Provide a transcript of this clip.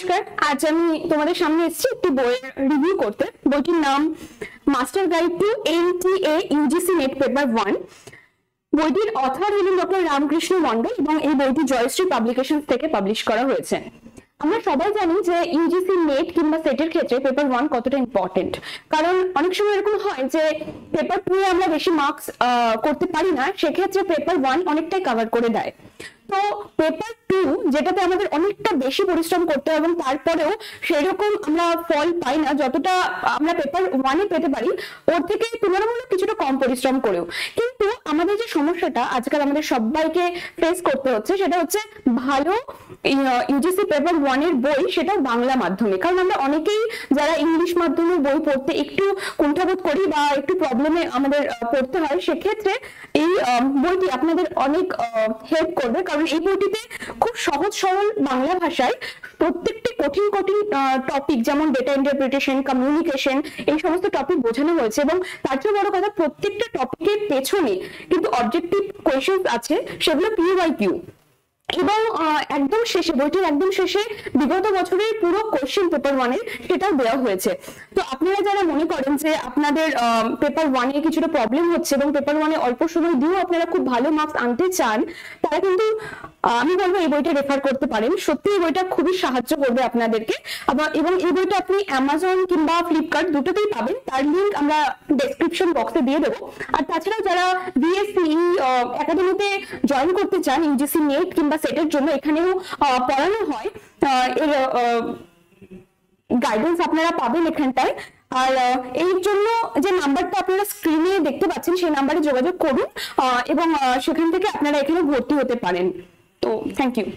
নমস্কার, আজ আমি তোমাদের সামনে এসেছি একটি বইয়ের রিভিউ করতে। বইটির নাম master guide to NTA UGC net paper 1। বইটির অথর হলেন ডক্টর রামকৃষ্ণ মন্ডল এবং এই বইটি জয়শ্রী পাবলিকেশন থেকে পাবলিশ করা হয়েছে। আমরা সবাই জানি যে ইউজিসি নেট কিংবা সেটের ক্ষেত্রে পেপার 1 কতটা ইম্পর্টেন্ট, কারণ অনেক সময় এরকম হয় যে পেপার 2 আমরা বেশি মার্কস করতে পারি না, সেক্ষেত্রে পেপার 1 অনেকটাই কভার করে দেয়। তো পেপার 2 যেটাতে আমাদের অনেকটা বেশি পরিশ্রম করতে হয় এবং তারপরেও সেরকম আমরা ফল পাই না যতটা আমরা পেপার 1 এ পেতে পারি, ওর থেকে তুলনামূলক কিছুটা কম পরিশ্রম করেও। কিন্তু আমাদের যে সমস্যাটা আজকাল আমাদের সবাইকে ফেস করতে হচ্ছে সেটা হচ্ছে ভালো ইউজিসি পেপার 1 এর বই, সেটাও বাংলা মাধ্যমে। কারণ আমরা অনেকেই যারা ইংলিশ মাধ্যমের বই পড়তে একটু কুণ্ঠাবোধ করি বা একটু প্রবলেমে আমাদের পড়তে হয়, সেক্ষেত্রে এই বইটি আপনাদের অনেক হেল্প করবে। কারণ এই বইটিতে খুব সহজ সরল বাংলা ভাষায় প্রত্যেকটি কঠিন কঠিন টপিক যেমন ডেটা ইন্টারপ্রিটেশন, কমিউনিকেশন, এই সমস্ত টপিক বোঝানো হয়েছে। এবং তার চেয়ে বড় কথা, প্রত্যেকটা টপিকের পেছনে কিন্তু অবজেক্টিভ কোয়েশ্চেন আছে, সেগুলো PYQ। এবং একদম শেষে, বইটির একদম শেষে বিগত বছরের পুরো কোশ্চেন পেপার 1 এর সেটাও দেওয়া হয়েছে। তো আপনারা যারা মনে করেন যে আপনাদের পেপার 1 এ কিছুটা প্রবলেম হচ্ছে এবং পেপার 1 এ অল্প সময় দিয়েও আপনারা খুব ভালো মার্কস আনতে চান, তারা কিন্তু আমি বলবো এই বইটা রেফার করতে পারেন। সত্যি এই বইটা খুবই সাহায্য করবে আপনাদেরকে। এবং এই বইটা আপনি অ্যামাজন কিংবা ফ্লিপকার্ট দুটোতেই পাবেন, তার লিঙ্ক আমরা ডেসক্রিপশন বক্সে দিয়ে দেবো। আর তাছাড়াও যারা বিএসসি একাডেমিতে জয়েন করতে চান ইউজিসি নেট কিংবা সেটের জন্য, এখানেও পড়ানো হয়, এর গাইডেন্স আপনারা পাবেন এখানটায়। আর এই জন্য যে নাম্বারটা আপনারা স্ক্রিনে দেখতে পাচ্ছেন, সেই নাম্বারে যোগাযোগ করুন এবং সেখান থেকে আপনারা এখানে ভর্তি হতে পারেন। তো থ্যাংক ইউ।